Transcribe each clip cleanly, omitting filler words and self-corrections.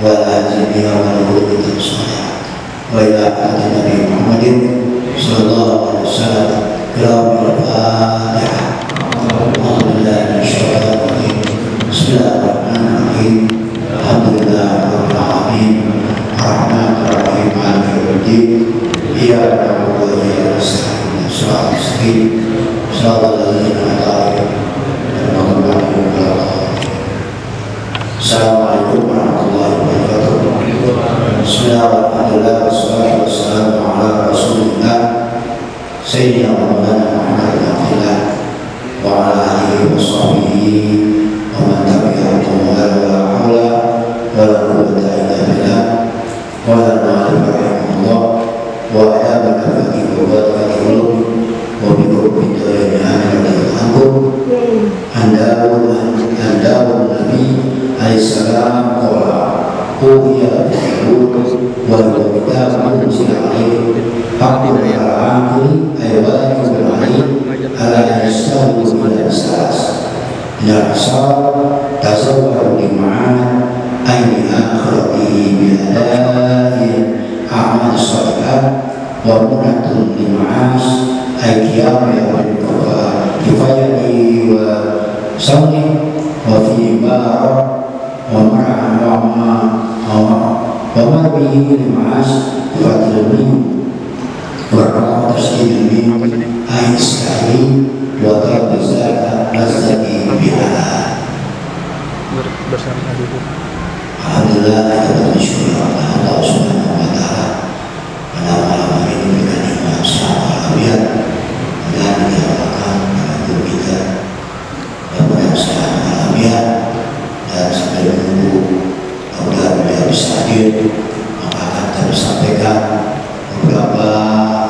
والهادي بها والهدى الصالحة وإلى حضرة النبي محمد صلى الله عليه وسلم قراءة الفاتحة. أعوذ بالله من الشيطان الرجيم. بسم الله الرحمن الرحيم. الحمد لله رب العالمين الرحمن الرحيم مالك يوم الدين إياك نعبد وإياك نستعين صراط المستقيم صراط الذين أنعمت عليهم غير المغضوب عليهم ولا الضالين. Assalamualaikum warahmatullahi wabarakatuh. Bismillahirrahmanirrahim. Wassalatu wassalamu ala Rasulillah Sayyidina Maulana Muhammad bin Abdillah wa ala alihi wa sahbihi wa man tabi'ahum wa la hawla wa la quwwata illa billah wa la na'lamu rahimahullah wa adab al-faqih wa barakatuh wa bi qurbi dayana al-anqur andawul nabi alaihissalam qala uhiya bihi wa kitabun unzila alaihi haqqun al-amri ayyadun alaihi ala yastawi min al-salas la asar tazawwar lima'an ayni akhirati bi adai amal salihah wa munatun lima'as ayyam yawmin kifayati wa sawni wa fi ma'ar وما به لمعاش فاتلمين وعرض تشكيل من أي إسلامي وضرب زكاة نزكي بها. Alhamdulillah kita bersyukur kepada Allah Subhanahu wa taala pada malam ini memberikan nikmat sehat walafiat dan diharapkan membantu kita mudah-mudahan sehat walafiat. Dan sampai menunggu mudah-mudahan beliau bisa hadir, maka akan kami sampaikan beberapa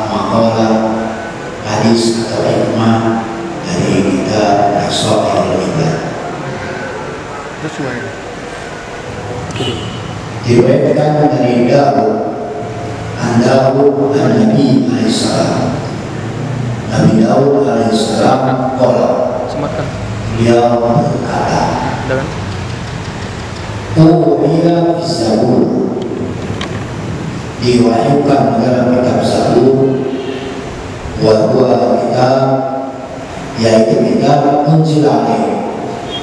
makalah hadis atau hikmah dari kitab As-Sahihul Ibadah. Diriwayatkan dari Dawud an-Nabi alaihissalam. Nabi Dawud alaihissalam beliau berkata, Uhiya Zabur, diwahyukan dalam kitab Zabur, wa huwa kitab, yaitu kitab unzila alaihi,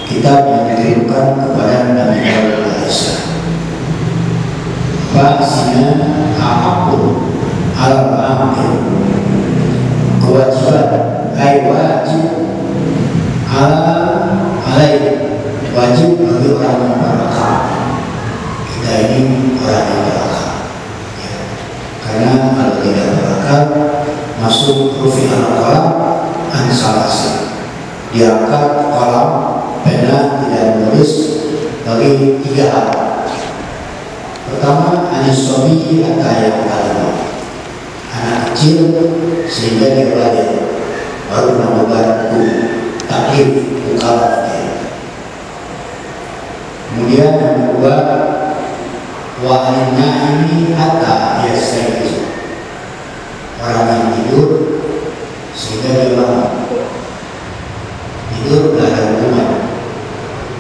kitab yang diturunkan kepada Nabi Dawud alaihissalam. Ba'asina a'akun al-amir, kewajiban wajib alaihi, wajib bagi orang yang berakal. Kita ini orang yang berakal ya. Karena kalau tidak berakal masuk rufi al-qalam an-salasi, diangkat kolam pena tidak menulis bagi 3 hal. Pertama, anisobi ataya kalima, anak kecil sehingga dia belajar baru menambah buku taklif bukalah. Kemudian yang kedua, wa'alina ini hatta yastayqiz, orang yang tidur sehingga dia bangun. Tidur tidak ada hubungan.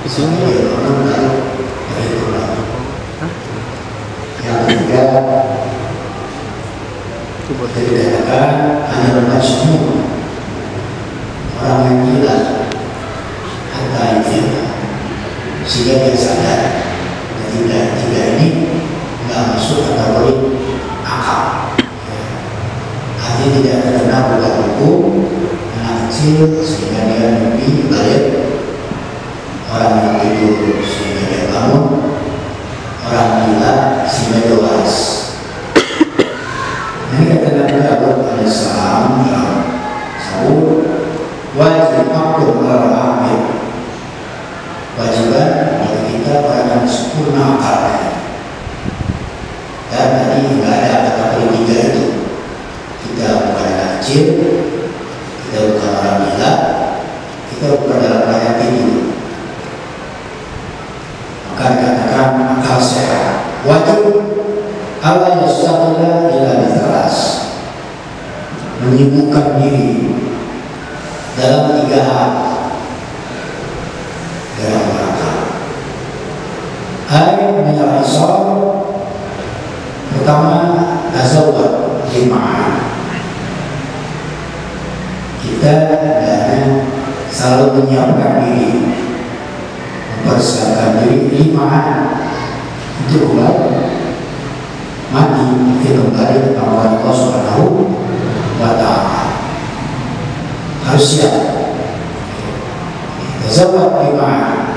Sampai dia bangun lalu berhitung lagi. Yang ketiga, dikatakan hanya majnun, orang yang gila, hatta yastayqiz, sehingga dia sadar. Dan tiga ini tidak masuk kategori akal. Artinya tidak terkena bukan hukum, anak kecil sehingga dia mimpi balik, orang yang tidur sehingga dia bangun, orang gila sehingga dia waras. Ini kata Nabi Dawud alaihissalam dalam Zabur, wajib akur al-amir, wajiban bagi kita orang yang sempurna akalnya. Dan tadi tidak ada kategori 3 itu. Kita bukan anak kecil, kita bukan orang gila, kita bukan dalam keadaan tidur. Maka dikatakan akal sehat. Wajib Allah yastaqila ila bitalas, menyibukkan diri dalam 3 hal dalam berakal. Hai minal isab Pertama, tazawwad lim'an. Kita selalu menyiapkan diri, mempersiapkan diri lim'an untuk mati, kita kembali kepada Allah Subhanahu wa Ta'ala. Harus siap. Tazawwad lim'an.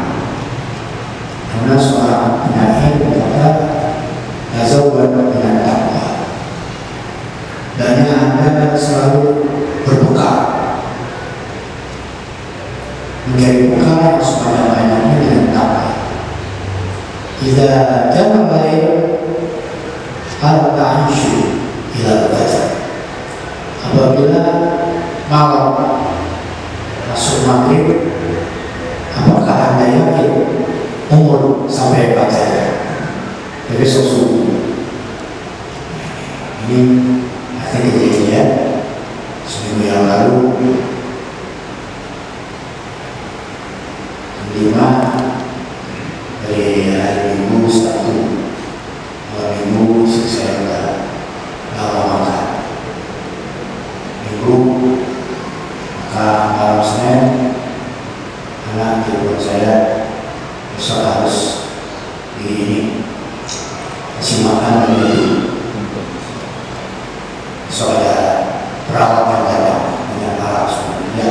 Karena seorang penyair berkata, tazawwad dengan taqwa. Dan Anda selalu berbekal, menjadi bekal yang sebanyak-banyaknya dengan taqwa. Idza kana al-lail fala ta'ishu ila al-fajr. Apabila malam masuk maghrib, apakah Anda yakin umur sampai fajar? Jadi subuh. Ini artinya kejadian seminggu yang lalu. 5 dari hari Minggu Sabtu, malam Minggu saya udah lama makan Minggu, maka malam Senin anak telepon saya, besok harus ini kasih makan dulu. Besok ada perawat yang datang dengan alat semuanya.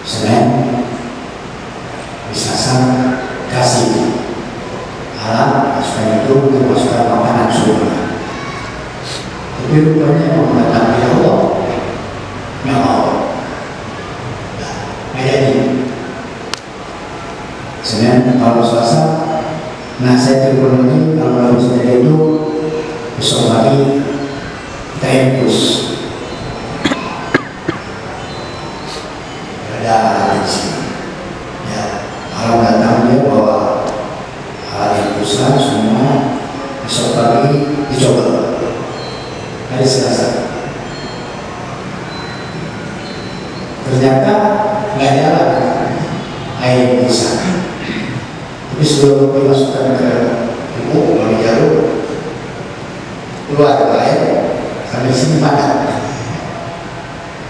Senin, Selasa kasih alat supaya itu dimasukkan makanan surga. Tapi rupanya yang mendatangi Allah nggak mau. Nggak jadi. Senin, kalau Selasa, nah saya telepon lagi, kalau harus dari itu besok lagi kita infus. Ada di sini. Ya, kalau datang dia bawa alat infusan semua, besok pagi dicoba. Hari Selasa. Ternyata nggak jalan air infusan. Tapi sebelum dimasukkan ke ibu, kalau jarum keluar air sampai sini padat.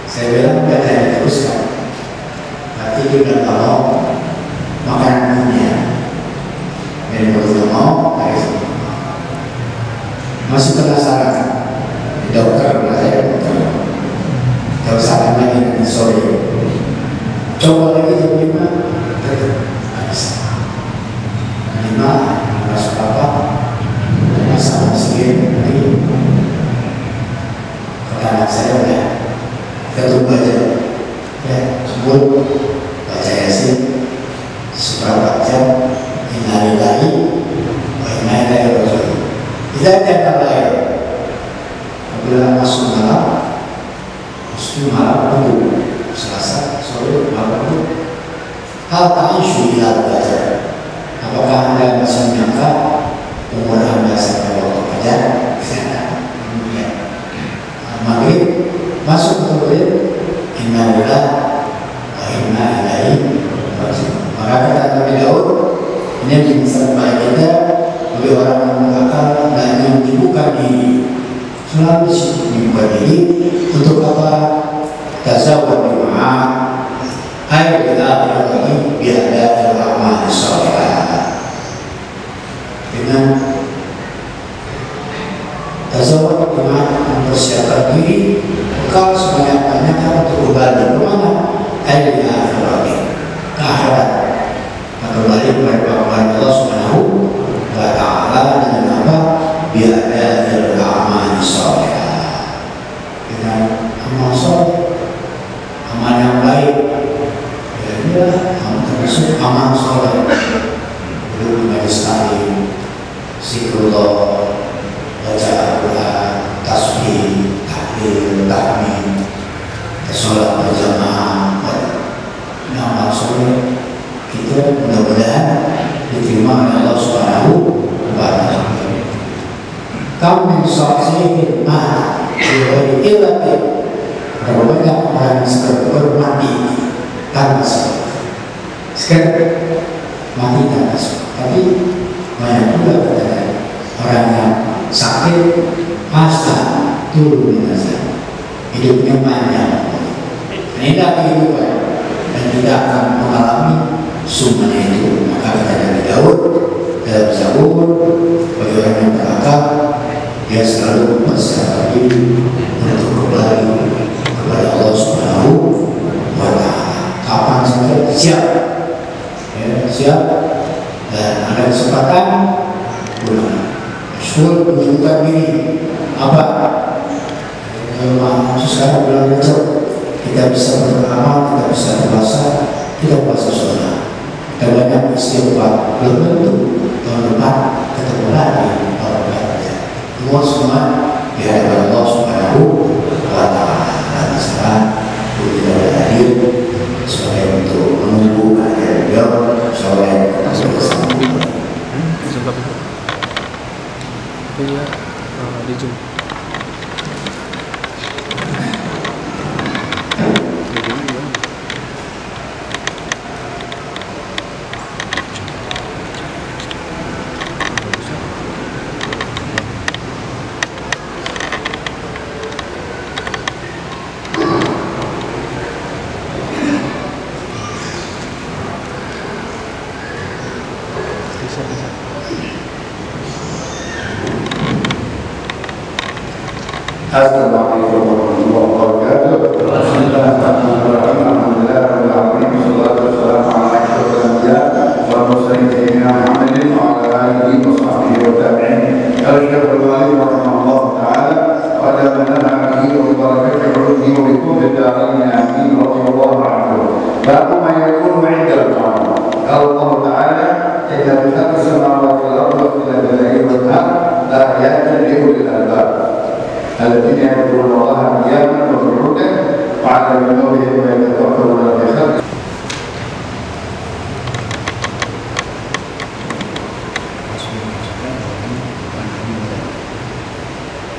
Saya bilang nggak ada diteruskan. Berarti dia udah nggak mau makanannya. Dari mulut mau, dari sini. Masih penasaran. Dokter, saya dokter. Kalau saran lagi nanti sore. Coba lagi jam 5, nggak bisa. 5, masuk apa? Sama sedikit lagi. Kata anak saya udah, kita tunggu aja. Ya, sebut baca Yasin seberapa jam, innalillahi wa inna ilaihi raji'un. Tidak ada lain. Apabila masuk malam tunggu Selasa sore malam itu hal ta'ishu ila al-fajr. Apakah Anda masih menyangka umur Anda sampai waktu fajar? Ya. Maghrib masuk ke maghrib, inna lillahi wa inna ilaihi raji'un. Maka kata Nabi Daud, ini mengingatkan kepada kita bagi orang yang berakal dan yang menyibukkan diri, selalu sibuk menyibukkan diri untuk apa? Tazawwad lim'an, ay kita berbagi biada al-amal salihah. Dengan tazawwud lim'an, mempersiapkan diri bekal sebanyak-banyaknya untuk kembali ke mana? Ay akhirat, ke akhirat. Kembali kepada Allah Subhanahu wa Ta'ala dengan apa? Biada al-amal salihah. Dengan amal salih, amal yang baik. Ya, termasuk amal saleh. Duduk di majelis taklim, zikrullah, baca Al-Quran, tasbih, tahlil, tahmid, sholat berjamaah. Amal saleh kita mudah-mudahan diterima oleh Allah Subhanahu wa Ta'ala. Kam min shakhsin ma bi ghairi berapa banyak orang yang sekedar bermati tanpa sebab, sekedar mati tanpa sebab. Tapi banyak juga Fasa turun binasa, hidupnya panjang. Tidak kehidupan dan tidak akan mengalami sunnah itu. Maka kata Nabi Daud dalam Zabur, bagi orang yang berakal, dia selalu mempersiapkan diri untuk kembali kepada Allah Subhanahu wa Ta'ala. Kapan saja siap, ya, siap, dan ada kesempatan pulang. Syukur menunjukkan diri apa? Sekarang bulan Rajab kita bisa beramal, kita bisa berpuasa, kita puasa sunnah. Kita banyak istighfar, belum tentu tahun depan ketemu lagi orang lainnya. Semua di hadapan Allah Subhanahu wa Ta'ala. Dan sekarang kita hadir sebagai untuk menunggu kehadiran beliau sebagai bersama. Assalamualaikum warahmatullahi wabarakatuh. Bismillahirrahmanirrahim. Alhamdulillahirabbil alamin. Wassalatu wassalamu ala asyrofil anbiya wal mursalin sayyidina Muhammadin wa ala alihi wa sahbihi wa tabi'in. Qala Syekhul Walid rahimahullahu taala wa la manana bihi wa barakatuhu bihi wa bikum bidarin amin radhiyallahu anhu. Babu ma yakunu 'inda al-qiyamah. Allah taala inna fi khalqis samawati wal ardi wa ikhtilafil layli wan nahar la ayatin li ulil albab. الذين يذكرون الله قياما وقعودا وعلى جنوبهم ويتفكرون في خلق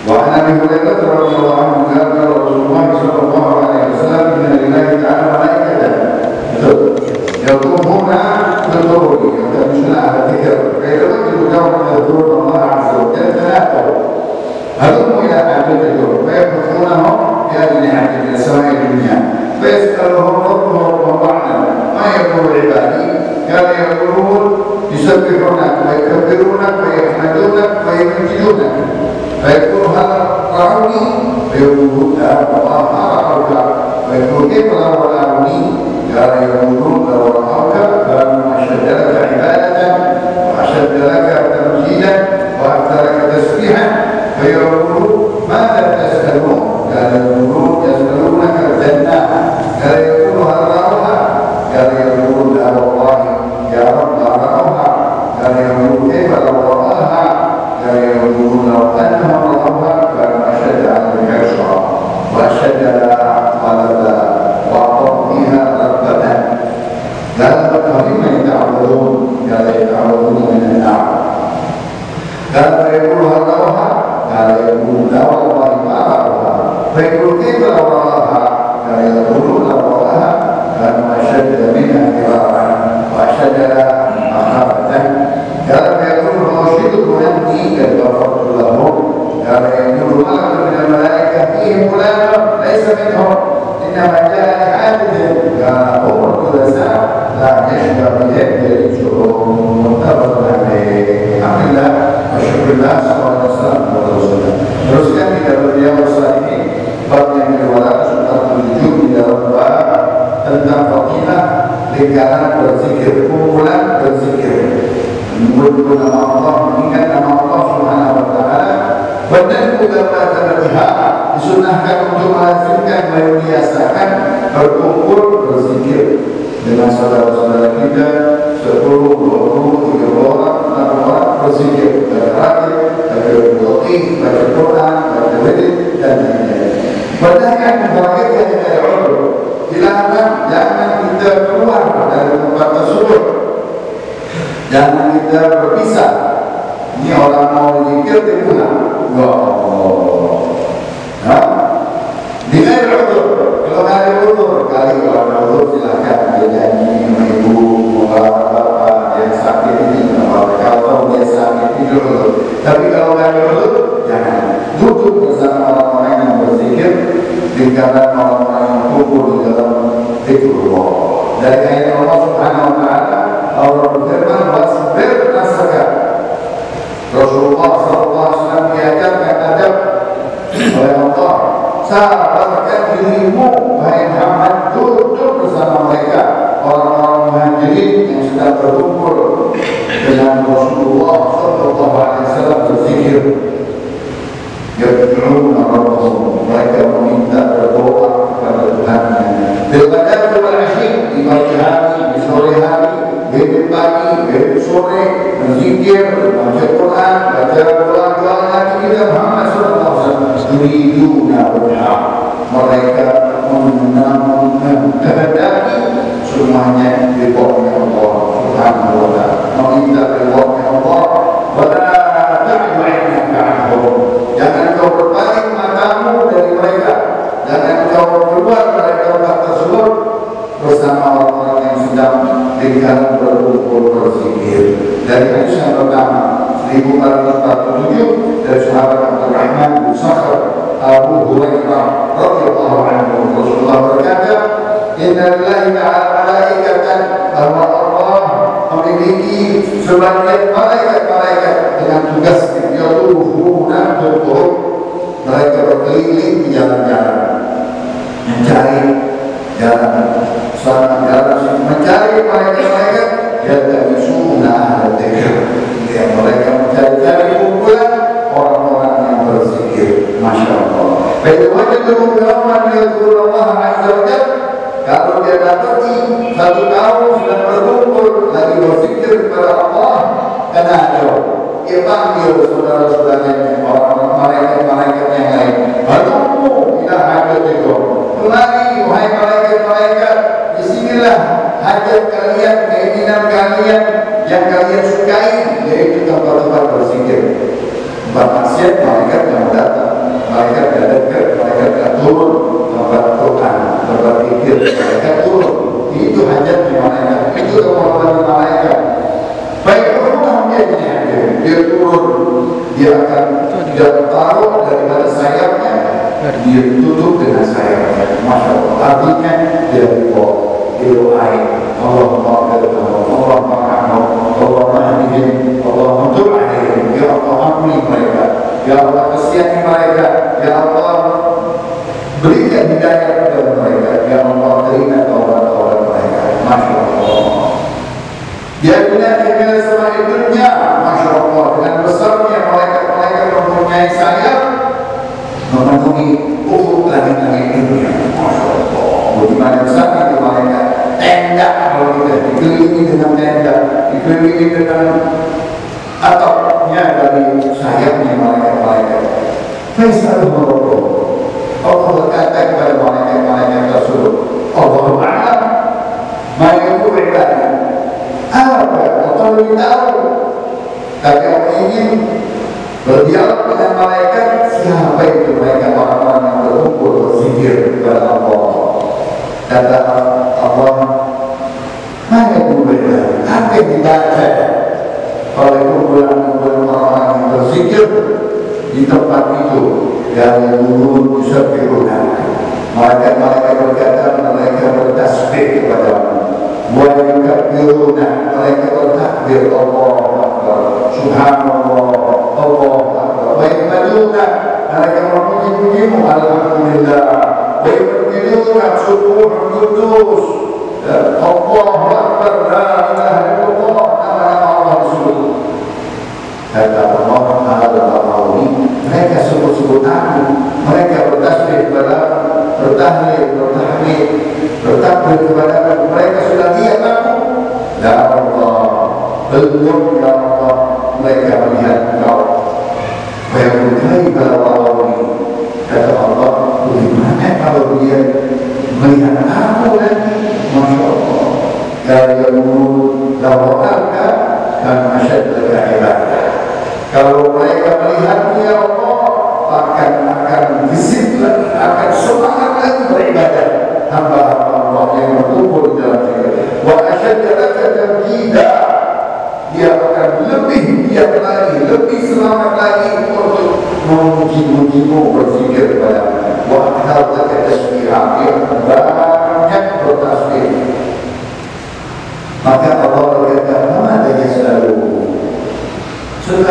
وعن ابي هريره رضي الله عنه قال قال رسول الله صلى الله عليه وسلم ان لله تعالى ملائكه يطوفون بالظهور يلتمسون على الذكر فيتوجه لهم يذكرون الله عز وجل تنافوا هلموا إلى عبد الدور فيفتحونهم بأجنحة من سماء الدنيا فيسألهم ربهم أعلم ما يقول عبادي قال يقولون يسبحونك ويكبرونك ويحمدونك ويمجدونك فيقول هل رأوني فيقول لا والله ما رأوك فيقول كيف لو رأوني قال يقولون لو رأوك كانوا أشد لك عبادة وأشد لك تمجيدا وأكثر لك تسبيحا فيقولون ماذا تسألون؟ قال يقولون يسألونك الجنة قال يقول هل رأوها؟ قال يقولون لا والله يا رب لا رأوها قال يقولون كيف لو رأوها؟ قال يقولون لو أنهم رأوها كانوا أشد عليك حرصا وأشد طلبا وأعطوا فيها رغبة قال فلما يتعوذون؟ قال يتعوذون من النار قال فيقول هل رأوها؟ قال يقول لا والله ما رأوها فيقول كيف لو رأوها؟ قال يقولون لو رأوها كانوا أشد منها فرارا وأشد مخافة قال فيقول أرشدكم أني قد غفرت لهم قال يقول ملك من الملائكة فيهم فلان ليس منهم إنما جاء لحادث قال هم الجلساء لا يشبع بهم يريدهم متفق عليه. الحمد لله وشكر الله subhanahu wa ta'ala. Teruskan kita beliau Salihin bab yang ke-247 di dalam bab tentang fadilah lingkaran berzikir, kumpulan berzikir, menyebut nama Allah, mengingat nama Allah subhanahu wa ta'ala. Dan juga pada berpihak disunahkan untuk melazimkan, membiasakan berkumpul berzikir dengan saudara-saudara kita 10, 20, 30 orang, 6 orang berzikir, berterakhir, berdoa, baca Quran, baca wirid dan lain-lain. Berdasarkan membagikan dari Allah, dilarang jangan kita keluar dari tempat tersebut, jangan kita berpisah. Ini orang mau zikir dia pulang. Ya Allah. Di lain udur, kalau ada udur, kali kalau ada udur silakan dia nyanyi, ibu, bapak yang sakit ini, kalau dia sakit tidur. Tapi kalau ada udur, jangan duduk dari ayat Allah Subhanahu wa taala, Allah berfirman, "Wasbir nafsaka." Rasulullah SAW diajarkan adab oleh Allah, sabarkan dirimu wahai Muhammad, duduk bersama mereka orang-orang muhajirin yang sedang berkumpul dengan Rasulullah SAW berzikir. Yad'una rabbahum, mereka meminta berdoa kepada Tuhannya. Bil ghadati wal 'ashi, di pagi hari, di sore hari, di pagi, di sore, berzikir, baca Quran, baca doa-doa Nabi kita Muhammad SAW. Yuriduna wajhah, mereka menghadapi semuanya ridhonya Allah Subhanahu wa ta'ala, meminta ridhonya Allah. Wala ta'du 'ainaka 'anhum, jangan kau berpaling matamu dari mereka, jangan kau keluar dari tempat tersebut bersama orang-orang yang sedang tinggal berkumpul berzikir. Dari hadis yang pertama 1447 dari sahabat Abdurrahman bin Sakhr Abu Hurairah radhiyallahu anhu, Rasulullah berkata, "Inna lillahi ta'ala malaikatan," bahwa Allah memiliki sebagian malaikat-malaikat dengan tugas yatuhuna tutup, mereka berkeliling di jalan-jalan mencari jalan sana jalan sini, mencari malaikat-malaikat yatamisuna al-dzikr, yang mereka mencari-cari kumpulan orang-orang yang berzikir. Masya Allah. Baik wajibul ulama yadhkurullah azza wa jalla, kalau dia dapati satu kaum sedang berkumpul lagi berzikir kepada Allah, kenapa dia panggil saudara-saudaranya, orang-orang malaikat yang lain, "Hadumu ila hajatikum," kemari wahai malaikat-malaikat, disinilah hajat kalian, keinginan kalian yang kalian sukai, yaitu tempat-tempat berzikir. Tempat maksiat malaikat yang datang, malaikat tidak dekat, malaikat tidak turun. Tempat Quran, tempat zikir, malaikat turun. Itu hajatnya malaikat, itu keperluan malaikat. Baik orang dia turun, dia akan taruh daripada sayapnya, dia tutup dengan sayapnya. Masya Allah. Artinya dia didoai, Allah maghfirlahu, Allah marhamhu, Allah mahdihim, Allah tub alaihim, ya Allah ampuni mereka, ya Allah kasihani mereka, ya Allah berikan hidayah kepada mereka, ya Allah terima taubat-taubat mereka. Masya Allah. Dia punya sama dunia, Masya Allah, dengan besarnya malaikat-malaikat mempunyai sayap memenuhi ufuk langit-langit dunia. Masya Allah. Bagaimana besar itu malaikat? Tenda, kalau kita dikelilingi dengan tenda, dikelilingi dengan atapnya dari sayapnya malaikat-malaikat. Faisaluhu rabbuh, Allah berkata kepada malaikat-malaikat tersebut, Allahu a'lam ma yaqulu ibadah. Allah lebih tahu. Tapi Allah ingin berdialog dengan malaikat, siapa itu mereka, orang-orang yang berkumpul berzikir kepada Allah. Kata Allah, mana itu benar? Apa yang dibaca oleh kumpulan-kumpulan orang yang berzikir di tempat itu? Dari dulu bisa berguna. Malaikat-malaikat berkata, mereka bertasbih kepadamu. Wa'yukabiruna, mereka bertakbir, Allah Akbar, Subhanallah, Allah Akbar. Wa'yukabiruna, mereka memuji-mujimu, Alhamdulillah. Wa'yukabiruna, subuh kudus, Allah Akbar, la ilaha illallah, nama-nama Allah disebut. Kata Allah, mereka sebut-sebut aku, mereka bertasbih kepada, bertahlil, bertakbir kepada aku, mereka sudah lihat aku. Ya Allah, belum ya Allah, mereka melihat engkau. Bayangkan kalau ini, kata Allah, bagaimana kalau dia melihat aku lagi? Masya Allah. Kalau lawaraka kan masyad laka ibadah. Kalau mereka melihatmu ya Allah, akan gesit lagi, akan semangat lagi beribadah. Hamba-hamba Allah yang berkumpul dalam diri. Wa asyadda laka tabjida, dia akan lebih giat lagi, lebih semangat lagi untuk memuji-mujimu, berzikir kepada-Mu. Wa akthar laka tasbihah, dia banyak bertasbih.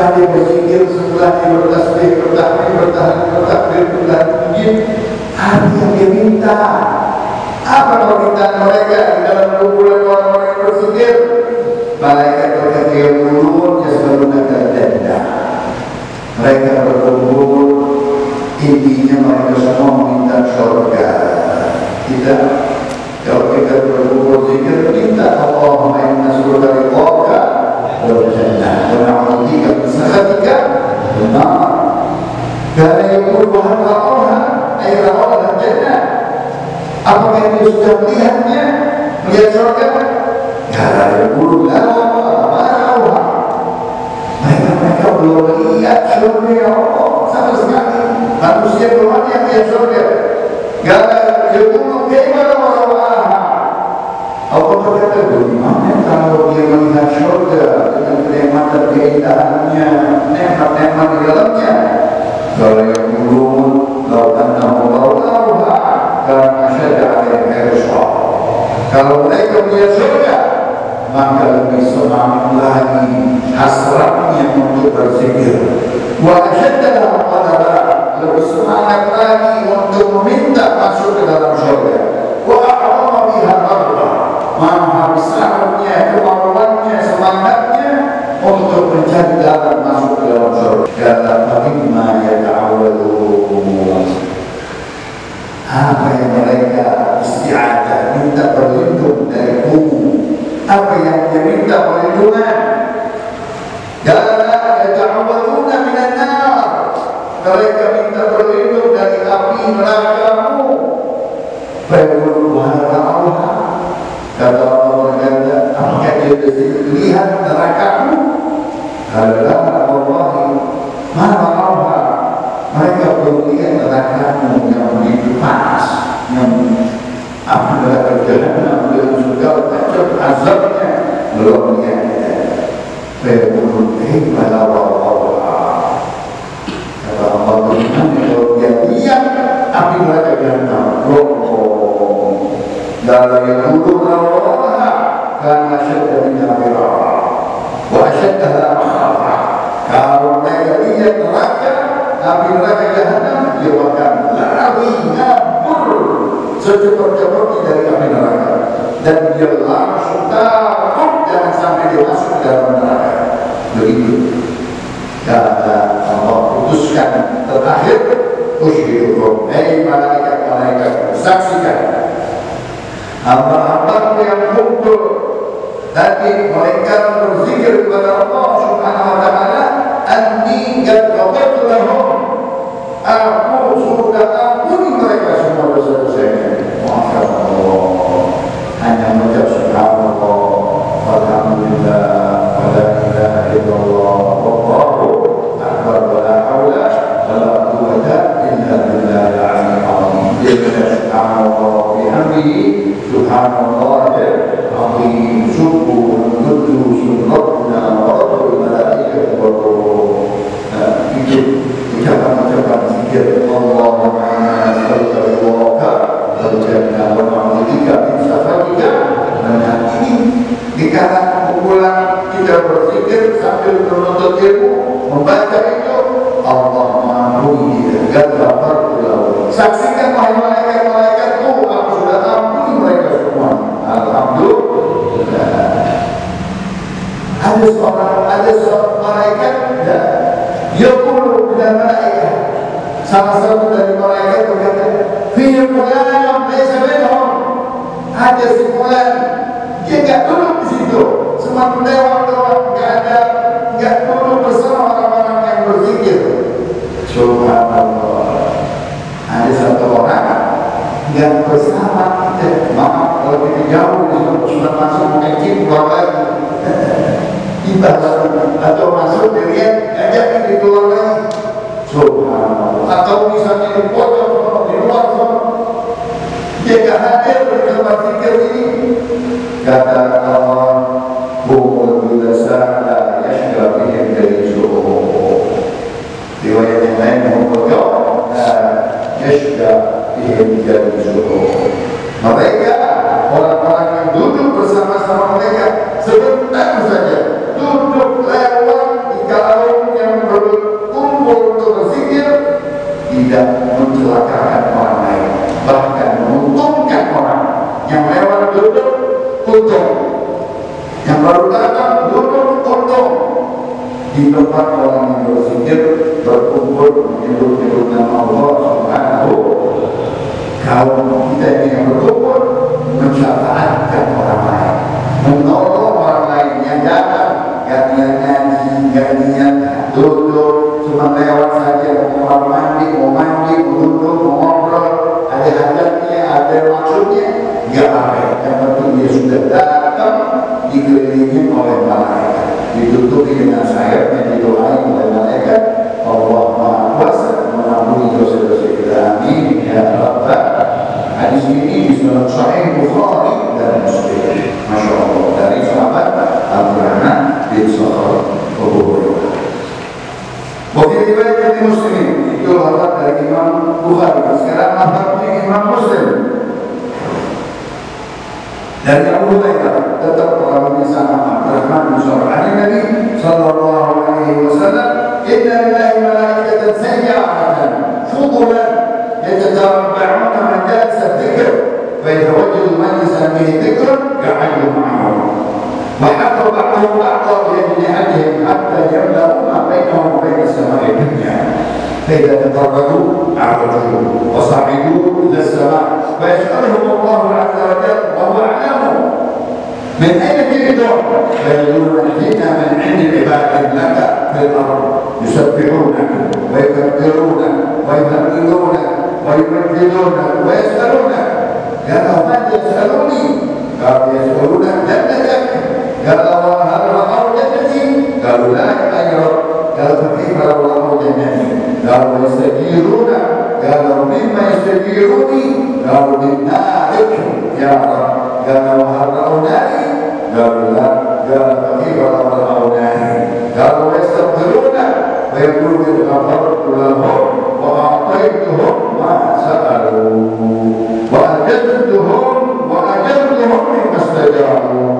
Setelah dia berzikir, setelah dia bertasbih, bertahmid, bertahlil, bertakbir, bertahmid, apa yang dia minta? Apa permintaan mereka di dalam kumpulan orang-orang yang berzikir? Malaikat berkata yaqulun yas'alunaka al-jannah. Mereka berkumpul, intinya mereka semua meminta surga. Kita kalau kita berkumpul zikir, minta Allahumma inna nas'aluka ridhaka wal jannah wa na'udzubika min sakhatika wan nar. Karena yaqulu wa ra'awha ay ra'awha al-jannah. Apakah dia sudah melihatnya, melihat surga? Ya, yaqulu la ra'awha. Mereka belum melihat surga ya Allah sama sekali. Manusia belum ada yang melihat surga. Karena yaqulu kaifa ra'awha. Allah berkata, bagaimana kalau dia melihat surga dengan kenikmatan keindahannya, nikmat-nikmat di dalamnya? Kalau yang belum, karena syada al-irsa. Kalau mereka melihat surga, maka lebih semangat lagi hasratnya untuk berzikir. Wa asyadda al-qadara, lebih semangat lagi untuk meminta masuk ke dalam surga. Wa a'zama biha rabba, maha besarnya kemauannya, semangatnya untuk mencari jalan masuk ke dalam surga. Kata bagaimana ya ta'awwadun. Apa yang mereka isti'adah, minta berlindung dari kubu. Apa yang dia minta perlindungan? Karena yata'awwaduna minan nar. Mereka minta berlindung dari api neraka-Mu. Fayaqulu hal ra'awha. Kata Allah berkata, apakah dia lihat neraka-Mu? Kala wallahi ma ra'awha. Mereka belum lihat neraka-Mu yang begitu panas, yang api neraka jahanam dengan segala macam azabnya, belum lihat. Fayaqulu kaifa ra'awha. Kata Allah, bagaimana kalau dia lihat api neraka jahanam? La yaqulu ra'awha kana syadda min al-firaq wa asyaddaha makhafa. Kalau mereka lihat neraka, api neraka jahanam, dia akan lari kabur secepat-cepatnya dari api neraka, dan dia langsung takut jangan sampai dia masuk ke dalam neraka. Begitu kata Allah, putuskan terakhir, usyhidukum, hei malaikat-malaikat, saksikan hamba-hamba yang kumpul tadi mereka berzikir kepada Allah Subhanahu wa taala, anni qad ghafartu lahum, aku sudah ampuni mereka semua dosa-dosanya. Masya Allah, hanya mengucap subhanallah walhamdulillah wa la ilaha illallah wallahu akbar wa la haula wa la quwwata illa billahil aliyyil azim. Dia mengucap subhanallah bihamdihi subhanallahil azim, subuh qudus rabbuna wa rabbul malaikati wa ruh. Itu ucapan-ucapan zikir Allahumma inna nas'aluka ridhaka wal jannah wa na'udzubika min sakhatika. Dan ini dikatakan kumpulan kita berzikir sambil menuntut ilmu, membaca itu, Allah mengampuni dia, ghafartu lahu. Saksikan wahai malaikat-malaikatku, aku sudah ampuni mereka semua. Alhamdulillah. Ada seorang malaikat, ya, yaqulu bil malaikah, salah satu dari malaikat berkata, fi fulan laysa bainahum, ada si fulan, dia enggak duduk di situ, cuma lewat-lewat, enggak duduk bersama orang-orang yang berzikir. Subhanallah. Ada satu orang yang bersama kita, maaf kalau kita jauh sudah masuk mungkin keluar lagi. Atau masuk dilihat ajak di keluar lagi. Subhanallah. Atau misalnya di pojok di luar sana, dia tidak hadir di tempat zikir ini. Kata Allah, humul bilasana yashqa bihim dari suruh. Riwayat yang lain, humul la yashqa bihim dari suruh. Mereka orang-orang yang duduk bersama-sama mereka sebentar saja, duduk lewat di kalaunya di tempat orang yang berzikir berkumpul menyebut nama Allah Subhanahu. Kalau kita ini yang berkumpul mensyafaatkan orang lain, menolong orang lain yang datang, gak niat ngaji, gak niat duduk, cuma lewat saja, mau mandi, mau duduk, mau ngobrol, ada hajatnya, ada maksudnya, gak apa. Yang penting dia sudah datang, dikelilingi oleh malaikat, ditutupi dengan sayapnya, didoain oleh malaikat. Allah Maha Kuasa mengampuni dosa-dosa kita. Amin ya Rabbal. Hadis ini disebut Sahih Bukhari dan Muslim. Masya Allah, dari sahabat Abdurrahman bin Sakhar Abu Hurairah. Bagi riwayat dari Muslim itu lafaz dari Imam Bukhari. Sekarang lafaznya Imam Muslim. Dari Abu Hurairah tetap perawinya sama Abdurrahman bin Sakhar. Nabi sallallahu alaihi wasallam, "Inna lillahi malaikatan sayyaratan fudulan yatatawabba'una majalis dzikr wa yatawajjadu majlisan bihi dzikr ka'ayyu ma'ahum wa hatta ba'dhum ba'dha bi ajnihatihi hatta yamla'u ma bainahum wa bain as-sama'i dunya fa idza tatarradu a'radu wa sa'idu ila as-sama' wa yas'aluhum Allah 'azza wa jalla wa huwa a'lamu من أين جئتم؟ فيقولون جئنا من عند عباد لك في الأرض يسبحونك ويكبرونك ويهللونك ويمجدونك ويسألونك. قال من يسألوني؟ قالوا يسألونك جنتك. قال هل رأوا جنتي؟ قالوا لا يا رب. قال فكيف لو رأوا جنتي؟ قالوا يستجيرون. قالوا مما يستجيروني؟ قالوا من نارك يا رب. قال وهل رأوا ناري؟ قالوا لا. قال فكيف لو رأوا ناري؟ قالوا ويستغفرون ويقول غفرت لهم وأعطيتهم ما سألوا وأجبتهم مما استجابوا.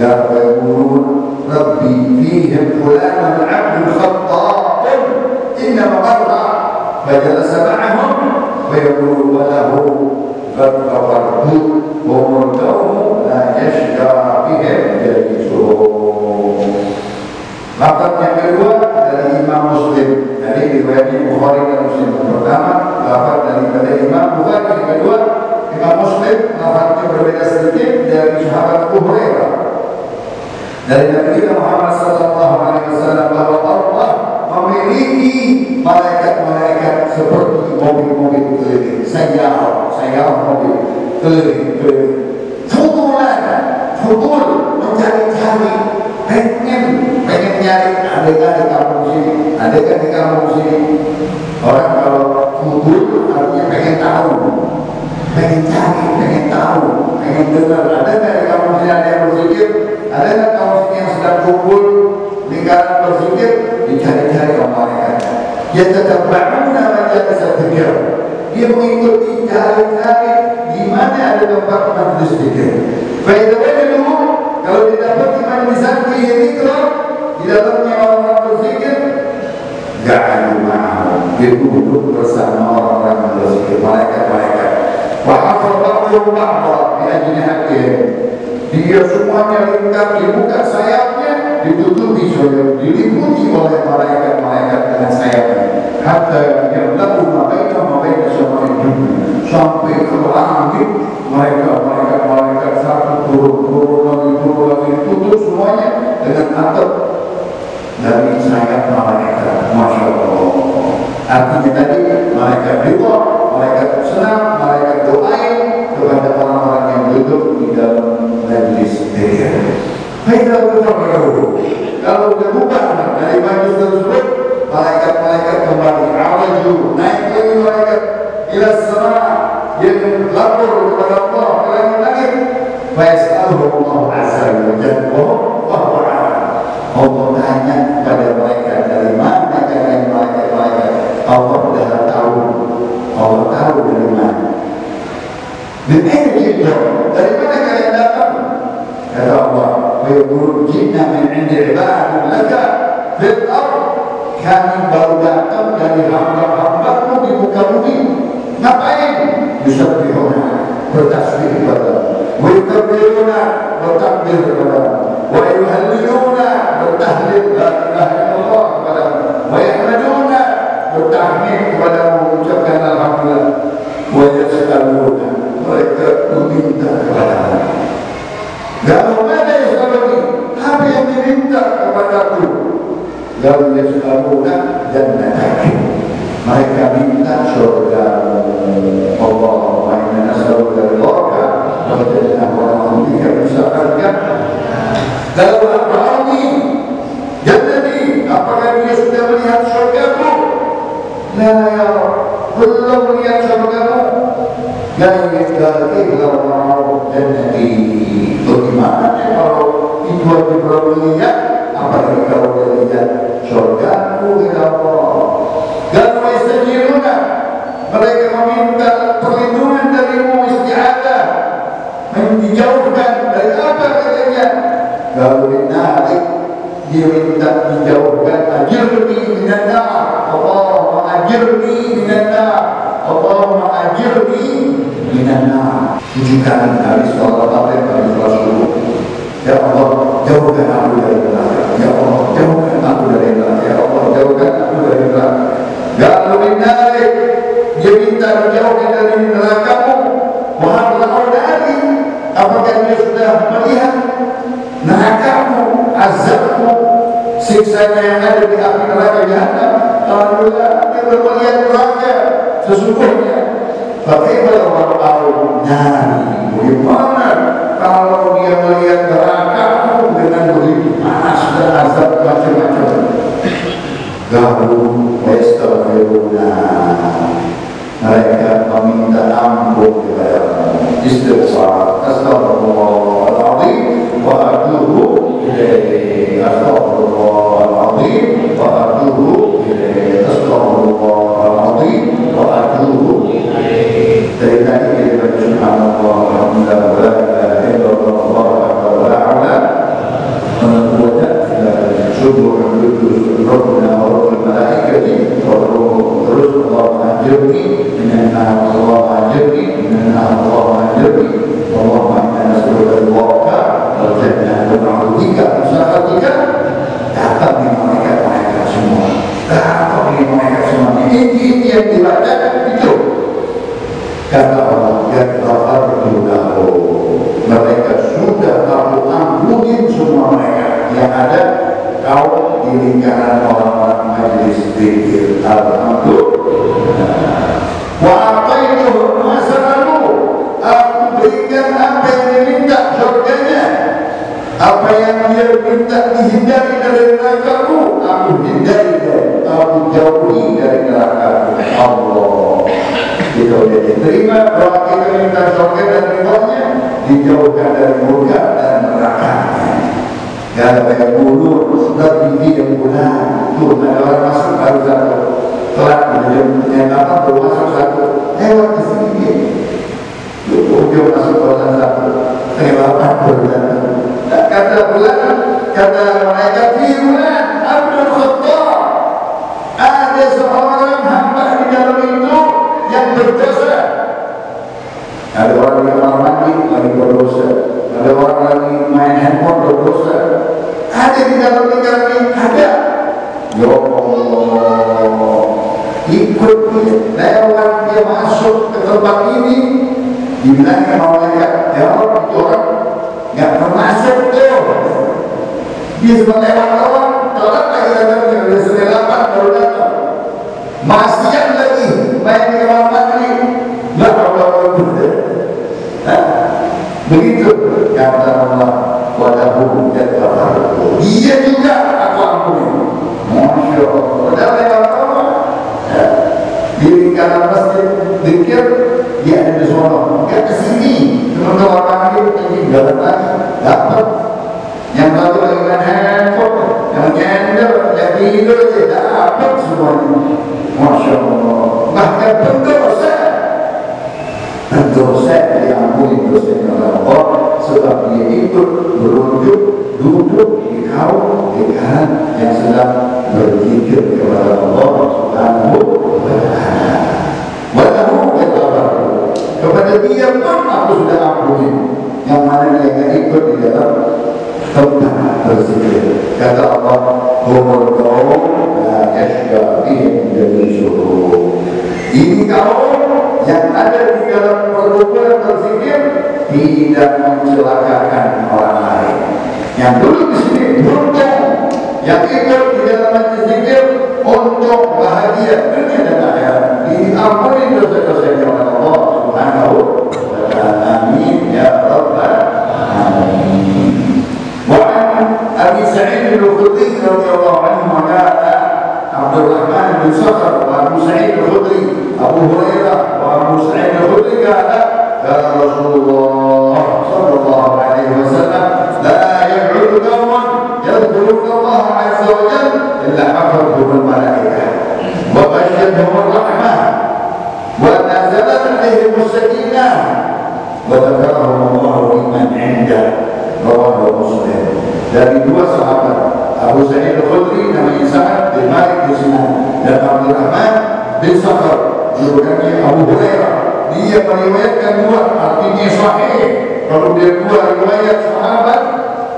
قال ويقولون ربي فيهم فلان العبد خطاء إنما قرأ. فجلس معهم ويقول وله قد غفرت وهم القوم لا يشقى بهم جليسهم. Lafaz yang kedua dari Imam Muslim, dari riwayat Bukhari dan Muslim. Pertama, lafaz daripada Imam Bukhari. Yang kedua, Imam Muslim, lafaznya berbeda sedikit dari sahabat Abu Hurairah. Dari Nabi kita Muhammad sallallahu alaihi wasallam bahwa Allah memiliki malaikat-malaikat seperti mobil-mobil keliling, sayyarah mobil keliling. Fudul mencari-cari, pengen nyari adegan di kampung sini. Orang kalau fudul artinya pengen tahu, pengen cari, pengen tahu, pengen dengar. Ada dari kampung sini ada yang berzikir, ada nggak kampung sini yang sedang kumpul lingkaran berzikir, dicari-cari oleh malaikat. Dia tetap bangun namanya berzikir. Dia mengikuti cari-cari di mana ada tempat majlis zikir. Baik dulu, kalau didapat di majlis zikir di dalamnya orang berzikir, gak ada mau. Dia duduk bersama orang-orang berzikir, malaikat-malaikat. Wahafallahu ba'dha bi ajnihatihi. Dia semuanya lingkar, dibuka sayapnya, ditutupi sayap, diliputi oleh malaikat-malaikat dengan sayapnya. Hatta yamla'u ma bainahum wa bain as-sama'i dunya. Sampai ke langit malaikat satu turun lagi tutup semuanya dengan atap dari sayap malaikat. Masya Allah. Artinya tadi malaikat ridha, malaikat senang, malaikat doain kepada orang-orang yang duduk di dalam majlis zikir. Kalau sudah bubar dari majlis tersebut, malaikat-malaikat kembali awaju, naik lagi malaikat ila sama, yang lapor kepada Allah ke langit. Fais'aluhu Allah azza wa jalla wa huwa Allah tanya kepada mereka dari mana kalian malaikat-malaikat. Allah sudah tahu, Allah tahu dari mana. Dari mana kalian datang? Kata Allah, wa yaqulu jinna min 'indi 'ibadin laka fil ardh. Kami baru datang dari hamba-hambamu di muka bumi. Ngapain? Yusabbihuna, bertasbih kepada, wa yukabbiruna, bertakbir kepada, wa yuhalliluna, bertahlil la ilaha Lalu yas'aluna jannatak, mereka minta surga. Allahumma inna nas'aluka ridhaka wa jannah wa na'udzubika min sakhatika. Lalu apa-apa jannati, apakah dia sudah melihat surgamu? La ya, belum melihat surgamu. Dan kalau mau jannati, bagaimana kalau itu aja belum melihat, apalagi kalau dia lihat surgaku, ya Allah. Dan wastajiruna, mereka meminta perlindungan darimu, isti'adah, dijauhkan dari apa katanya? Kalau dinarik, dia minta dijauhkan, ajirni minan nar, Allahumma ajirni minan nar, Allahumma ajirni minan nar. 7 kali habis sholat maghrib, habis sholat subuh. Ya Allah, jauhkan aku dari neraka. Ya Allah, jauhkan aku dari neraka. Ya Allah, jauhkan aku dari neraka. Kalau dinarik, dia minta dijauhkan dari nerakamu. Wahai dari, apakah dia sudah melihat nerakamu, azabmu, siksa yang ada di api neraka Jahannam? Alhamdulillah, dia belum melihat neraka sesungguhnya. Bagaimana orang nari? Bagaimana kalau dia melihat nerakamu dengan begitu panas dan azab macam-macam? Lalu wastaghfiruna, mereka meminta ampun kepadamu, istighfar, astaghfirullahaladzim wa atubu ilaihi, astaghfirullahaladzim wa atubu ilaihi, astaghfirullahaladzim wa atubu ilaihi. Dari tadi kita baca subhanallah, alhamdulillah, wa la ilaha illallah, wallahu akbar, wa la hawla wa la quwwata illa billah. Subhanallah, Rabbuna wa rabbul malaikati wa ruh, terus Allahumma ajirni minan nar, Allahumma ajirni minan nar, Allahumma ajirni, Allahumma inna nas'aluka ridhaka wal jannah wa na'udzubika min sakhatika. Datang di malaikat semua, datang di malaikat semua. Ini yang dibaca itu. Kata Allah, ya ghafartu, mereka sudah aku ampunin semua mereka yang ada kau di lingkaran orang-orang majlis zikir. Alhamdulillah. Wa ataituhum ma sa'alu, aku berikan apa yang diminta, surganya. Apa yang dia minta dihindari dari neraka-Mu, aku hindari dari, aku jauhi dari neraka-Mu. Allah, kita sudah diterima doa kita minta surga dan ridhonya, dijauhkan dari murka dan neraka. Ya kayak bulur, lebih yang bulan, tuh ada orang masuk baru satu, telat yang apa baru masuk satu, lewat di sini, tuh dia masuk baru satu, lewat baru satu. Kata bulan, kata mereka di bulan, Abdul Khattab, ada seorang hamba di dalam itu yang berdosa. Ada orang yang kamar mandi lagi berdosa, ada orang lagi main handphone berdosa. Ada di dalam lingkaran ini, ada. Ya Allah, ikut dia, lewat dia masuk ke tempat ini, dibilang sama mereka, ya Allah, itu orang nggak termasuk tuh. Dia cuma lewat orang, telat lagi datangnya, udah 9:08 baru datang. Maksiat lagi, main di kamar mandi. Nggak Allah, begitu kata Allah. Walahu jatuh, dia juga aku ampuni. Masya Allah, dan lewat Allah di lingkaran masjid zikir, dia ada di sana, dia kesini teman-teman panggil, ini dapat lagi, dapat yang lalu lagi main handphone, yang nyender, yang tidur aja dapat semuanya. Masya Allah, bahkan berdosa diampuni dosanya oleh Allah, sebab dia ikut berunjuk duduk di kaum lingkaran yang sedang berzikir kepada Allah Subhanahu wa Ta'ala. Walahu jatuh, kepada dia pun aku sudah ampuni, yang mana dia yang ikut di dalam tempat berzikir. Kata Allah, humul qaum la yashqa bihim jalisuhum, ini kaum yang ada di dalam perkumpulan berzikir tidak mencelakakan orang lain. Yang dulu di sini beruntung yang ikut di dalam majlis zikir untuk bahagia dunia dan akhirat, diampuni dosa-dosanya oleh Allah Subhanahu wa ta'ala. Amin ya rabbal alamin. Wa an Abi Sa'id al-Khudri radhiyallahu anhu qala Abdurrahman bin Sakhr wa Abu Sa'id al-Khudri, Abu Hurairah wa Abu Sa'id al-Khudri qala Rasulullah sallallahu alaihi wasallam la yaq'udu qawmun yadhkuruna Allah azza wa jalla illa hafadhahum al-malaikah wa ghashiyatuhum ar-rahmah wa nazalat alaihim as-sakinah wa dzakarahum Allah liman 'inda. Rawahu Muslim. Dari dua sahabat, Abu Sa'id al-Khudri namanya Sa'ad bin Malik bin Sinan, dan Abdurrahman bin Sakhr julukannya Abu Hurairah. Dia meriwayatkan dua, artinya sahih. Kalau dia dua riwayat sahabat,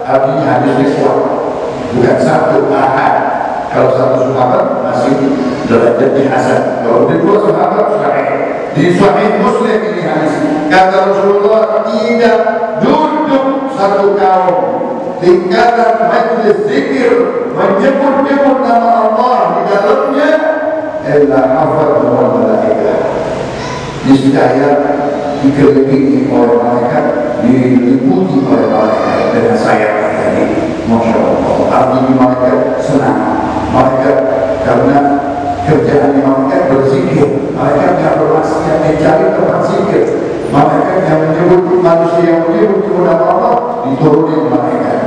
artinya hadisnya kuat, bukan satu ahad. Kalau satu sahabat masih derajatnya hasan. Kalau dia dua sahabat sahih. Di Sahih Muslim ini hadis, kata Rasulullah, tidak duduk satu kaum tingkatan majlis zikir menyebut-nyebut nama Allah di dalamnya illa hafadhahum malaikah. Niscaya dikelilingi oleh malaikat, diliputi oleh malaikat dengan sayap tadi. Masya Allah. Artinya malaikat senang. Malaikat karena kerjaan malaikat berzikir. Malaikat yang bermaksiat mencari tempat zikir. Malaikat yang menyebut manusia yang menyebut nama Allah diturunin malaikat.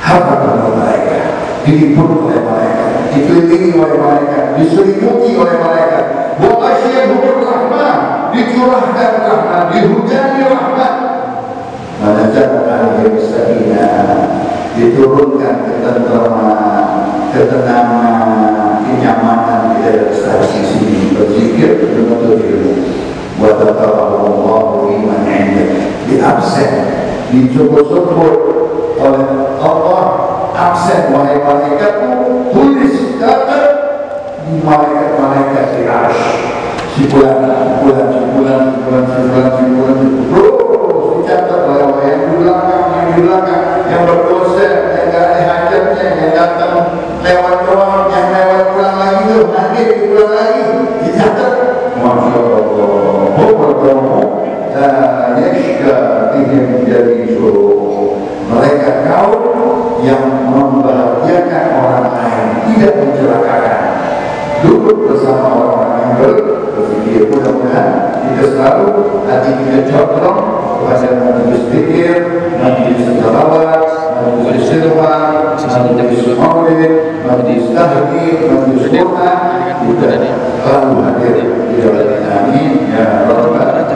Hafadhahum malaikat, diliputi oleh malaikat, dikelilingi oleh malaikat, diselimuti oleh malaikat. Waqashiyahum rahmah, dicurahkan rahmat, dihujani rahmat. Nazalat alaihim sakinah, diturunkan ketentraman, ketenangan, kenyamanan di dalam stasi sini berzikir menuntut ilmu. Wa dzakarahum Allah liman 'inda, diabsen, disebut-sebut oleh Allah. Absen wahai malaikatku, tulis catat di malaikat-malaikat di arsy. Si bulan terus dicatat oleh yang di belakang, yang berdosa, yang gak ada hajatnya, yang datang lewat doang, yang lewat pulang lagi tuh, nanti pulang lagi dicatat. Masya Allah. La yashka bihim jalisu, mereka kaum yang membahagiakan orang lain, tidak mencelakakan. Duduk bersama orang yang berpikir. Mudah-mudahan kita selalu hati kita condong kepada majelis zikir, majelis selawat, majelis istighfar, majelis maulid, majelis tahmid, majelis Quran, kita selalu hadir di dalam kita. Amin ya rabbal alamin.